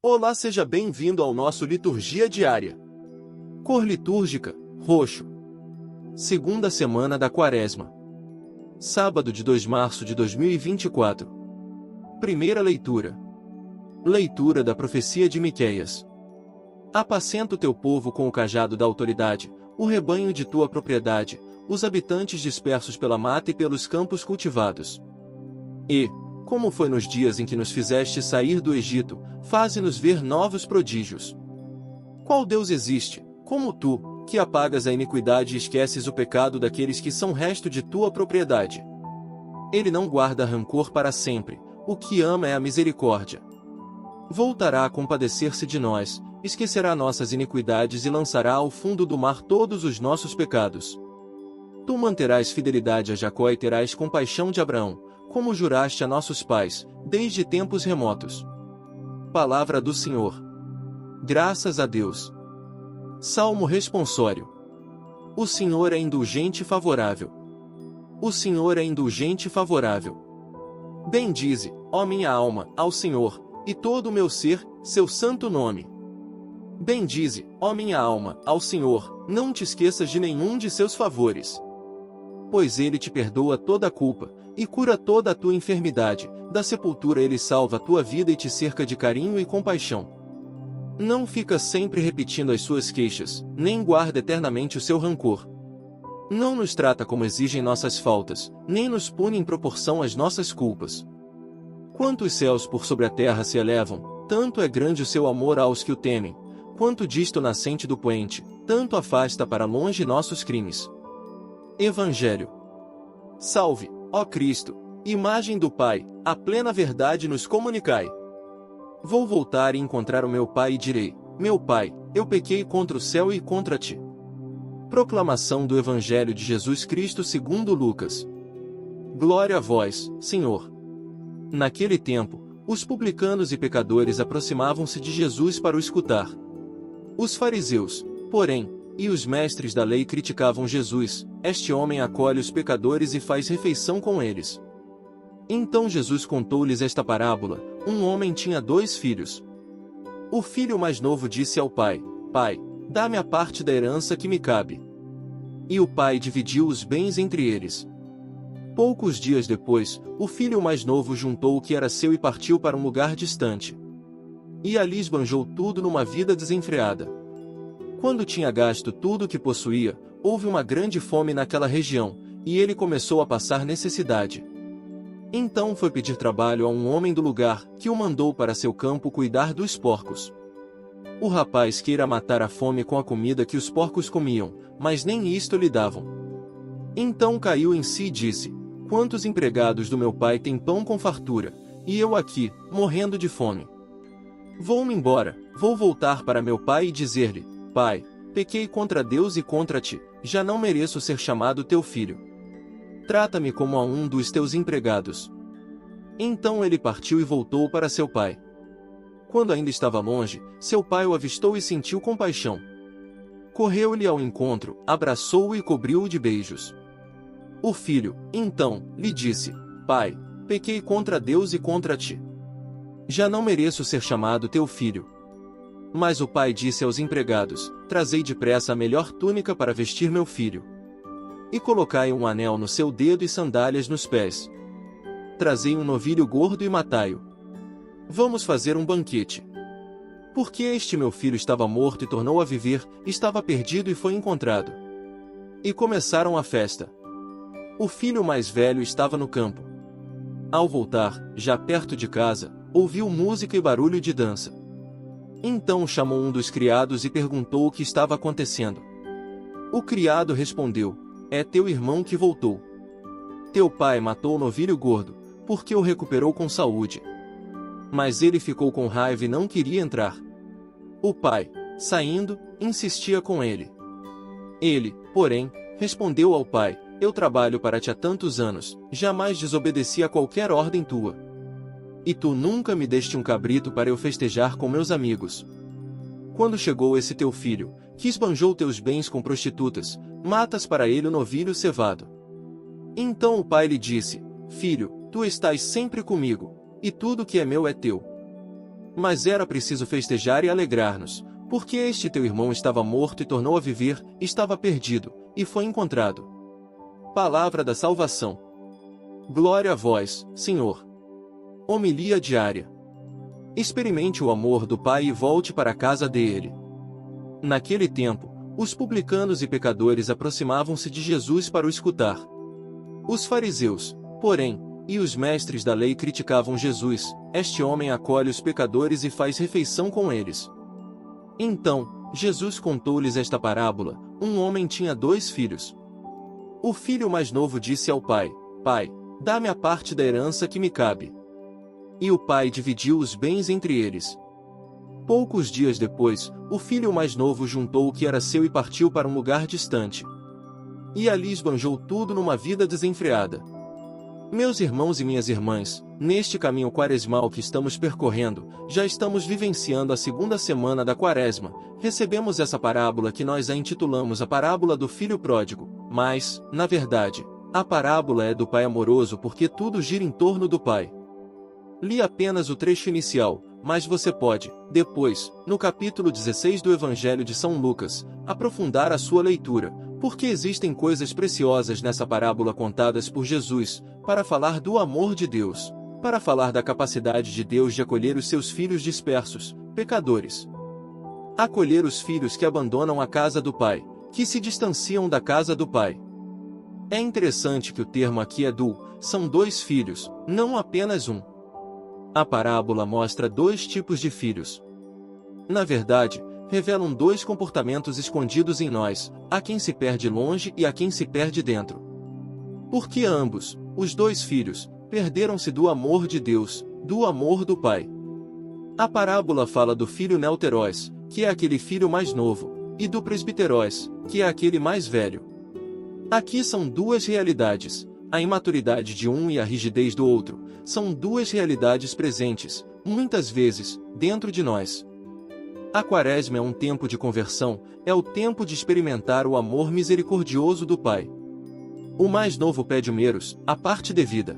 Olá, seja bem-vindo ao nosso Liturgia Diária. Cor litúrgica, roxo. Segunda semana da Quaresma. Sábado de 2 de março de 2024. Primeira leitura. Leitura da profecia de Miqueias. Apacenta o teu povo com o cajado da autoridade, o rebanho de tua propriedade, os habitantes dispersos pela mata e pelos campos cultivados. E, como foi nos dias em que nos fizeste sair do Egito, faze-nos ver novos prodígios. Qual Deus existe, como tu, que apagas a iniquidade e esqueces o pecado daqueles que são resto de tua propriedade? Ele não guarda rancor para sempre, o que ama é a misericórdia. Voltará a compadecer-se de nós, esquecerá nossas iniquidades e lançará ao fundo do mar todos os nossos pecados. Tu manterás fidelidade a Jacó e terás compaixão de Abraão, como juraste a nossos pais, desde tempos remotos. Palavra do Senhor. Graças a Deus. Salmo responsório. O Senhor é indulgente e favorável. O Senhor é indulgente e favorável. Bendize, ó minha alma, ao Senhor, e todo o meu ser, seu santo nome. Bendize, ó minha alma, ao Senhor, não te esqueças de nenhum de seus favores. Pois ele te perdoa toda a culpa, e cura toda a tua enfermidade, da sepultura ele salva a tua vida e te cerca de carinho e compaixão. Não fica sempre repetindo as suas queixas, nem guarda eternamente o seu rancor. Não nos trata como exigem nossas faltas, nem nos pune em proporção às nossas culpas. Quanto os céus por sobre a terra se elevam, tanto é grande o seu amor aos que o temem, quanto disto nascente do poente, tanto afasta para longe nossos crimes. Evangelho. Salve, ó Cristo, imagem do Pai, a plena verdade nos comunicai. Vou voltar e encontrar o meu Pai e direi: meu Pai, eu pequei contra o céu e contra ti. Proclamação do Evangelho de Jesus Cristo segundo Lucas. Glória a vós, Senhor. Naquele tempo, os publicanos e pecadores aproximavam-se de Jesus para o escutar. Os fariseus, porém, e os mestres da lei criticavam Jesus: este homem acolhe os pecadores e faz refeição com eles. Então Jesus contou-lhes esta parábola: um homem tinha 2 filhos. O filho mais novo disse ao pai: Pai, dá-me a parte da herança que me cabe. E o pai dividiu os bens entre eles. Poucos dias depois, o filho mais novo juntou o que era seu e partiu para um lugar distante. E ali esbanjou tudo numa vida desenfreada. Quando tinha gasto tudo o que possuía, houve uma grande fome naquela região, e ele começou a passar necessidade. Então foi pedir trabalho a um homem do lugar, que o mandou para seu campo cuidar dos porcos. O rapaz queira matar a fome com a comida que os porcos comiam, mas nem isto lhe davam. Então caiu em si e disse: quantos empregados do meu pai têm pão com fartura, e eu aqui, morrendo de fome? Vou-me embora, vou voltar para meu pai e dizer-lhe: Pai, pequei contra Deus e contra ti, já não mereço ser chamado teu filho. Trata-me como a um dos teus empregados. Então ele partiu e voltou para seu pai. Quando ainda estava longe, seu pai o avistou e sentiu compaixão. Correu-lhe ao encontro, abraçou-o e cobriu-o de beijos. O filho, então, lhe disse: Pai, pequei contra Deus e contra ti. Já não mereço ser chamado teu filho. Mas o pai disse aos empregados: trazei depressa a melhor túnica para vestir meu filho. E colocai um anel no seu dedo e sandálias nos pés. Trazei um novilho gordo e matai-o. Vamos fazer um banquete. Porque este meu filho estava morto e tornou a viver, estava perdido e foi encontrado. E começaram a festa. O filho mais velho estava no campo. Ao voltar, já perto de casa, ouviu música e barulho de dança. Então chamou um dos criados e perguntou o que estava acontecendo. O criado respondeu: é teu irmão que voltou. Teu pai matou o novilho gordo, porque o recuperou com saúde. Mas ele ficou com raiva e não queria entrar. O pai, saindo, insistia com ele. Ele, porém, respondeu ao pai: eu trabalho para ti há tantos anos, jamais desobedeci a qualquer ordem tua. E tu nunca me deste um cabrito para eu festejar com meus amigos. Quando chegou esse teu filho, que esbanjou teus bens com prostitutas, matas para ele o novilho cevado. Então o pai lhe disse: Filho, tu estás sempre comigo, e tudo que é meu é teu. Mas era preciso festejar e alegrar-nos, porque este teu irmão estava morto e tornou a viver, estava perdido, e foi encontrado. Palavra da salvação. Glória a vós, Senhor. Homilia diária. Experimente o amor do Pai e volte para a casa dele. Naquele tempo, os publicanos e pecadores aproximavam-se de Jesus para o escutar. Os fariseus, porém, e os mestres da lei criticavam Jesus: este homem acolhe os pecadores e faz refeição com eles. Então, Jesus contou-lhes esta parábola: um homem tinha 2 filhos. O filho mais novo disse ao pai: Pai, dá-me a parte da herança que me cabe. E o pai dividiu os bens entre eles. Poucos dias depois, o filho mais novo juntou o que era seu e partiu para um lugar distante. E ali esbanjou tudo numa vida desenfreada. Meus irmãos e minhas irmãs, neste caminho quaresmal que estamos percorrendo, já estamos vivenciando a 2ª semana da Quaresma. Recebemos essa parábola que nós a intitulamos a parábola do filho pródigo, mas, na verdade, a parábola é do pai amoroso porque tudo gira em torno do pai. Li apenas o trecho inicial, mas você pode, depois, no capítulo 16 do Evangelho de São Lucas, aprofundar a sua leitura, porque existem coisas preciosas nessa parábola contadas por Jesus, para falar do amor de Deus, para falar da capacidade de Deus de acolher os seus filhos dispersos, pecadores. Acolher os filhos que abandonam a casa do Pai, que se distanciam da casa do Pai. É interessante que o termo aqui é são 2 filhos, não apenas um. A parábola mostra 2 tipos de filhos. Na verdade, revelam 2 comportamentos escondidos em nós, a quem se perde longe e a quem se perde dentro. Porque ambos, os 2 filhos, perderam-se do amor de Deus, do amor do Pai. A parábola fala do filho neuteros, que é aquele filho mais novo, e do presbiteros, que é aquele mais velho. Aqui são 2 realidades, a imaturidade de um e a rigidez do outro, são 2 realidades presentes, muitas vezes, dentro de nós. A Quaresma é um tempo de conversão, é o tempo de experimentar o amor misericordioso do Pai. O mais novo pede o meros, a parte devida.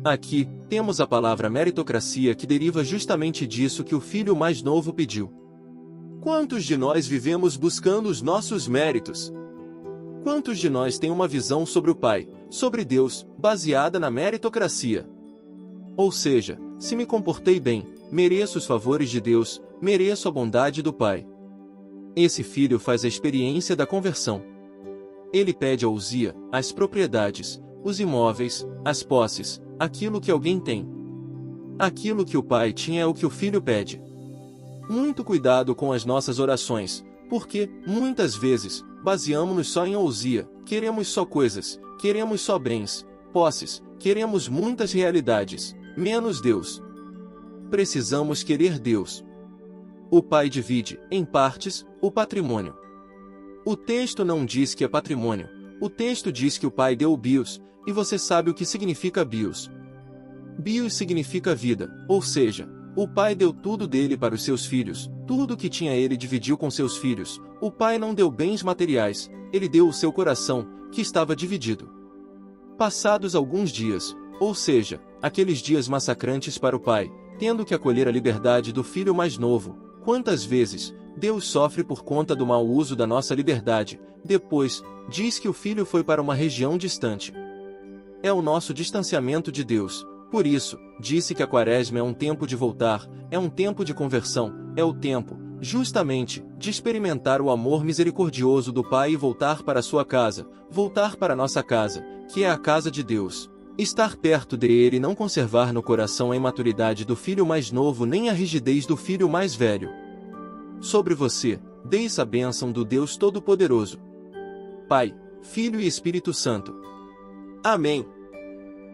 Aqui, temos a palavra meritocracia que deriva justamente disso que o filho mais novo pediu. Quantos de nós vivemos buscando os nossos méritos? Quantos de nós têm uma visão sobre o Pai, sobre Deus, baseada na meritocracia? Ou seja, se me comportei bem, mereço os favores de Deus, mereço a bondade do Pai. Esse filho faz a experiência da conversão. Ele pede a ousia, as propriedades, os imóveis, as posses, aquilo que alguém tem. Aquilo que o pai tinha é o que o filho pede. Muito cuidado com as nossas orações, porque, muitas vezes, baseamos-nos só em ousia, queremos só coisas, queremos só bens, posses, queremos muitas realidades, menos Deus. Precisamos querer Deus. O pai divide, em partes, o patrimônio. O texto não diz que é patrimônio, o texto diz que o pai deu o bios, e você sabe o que significa bios. Bios significa vida, ou seja, o pai deu tudo dele para os seus filhos, tudo que tinha ele dividiu com seus filhos. O pai não deu bens materiais, ele deu o seu coração, que estava dividido. Passados alguns dias, ou seja, aqueles dias massacrantes para o pai, tendo que acolher a liberdade do filho mais novo, quantas vezes Deus sofre por conta do mau uso da nossa liberdade? Depois, diz que o filho foi para uma região distante. É o nosso distanciamento de Deus. Por isso, disse que a Quaresma é um tempo de voltar, é um tempo de conversão, é o tempo, justamente, de experimentar o amor misericordioso do Pai e voltar para a sua casa, voltar para a nossa casa, que é a casa de Deus. Estar perto dele e não conservar no coração a imaturidade do filho mais novo nem a rigidez do filho mais velho. Sobre você, desça a bênção do Deus Todo-Poderoso. Pai, Filho e Espírito Santo. Amém.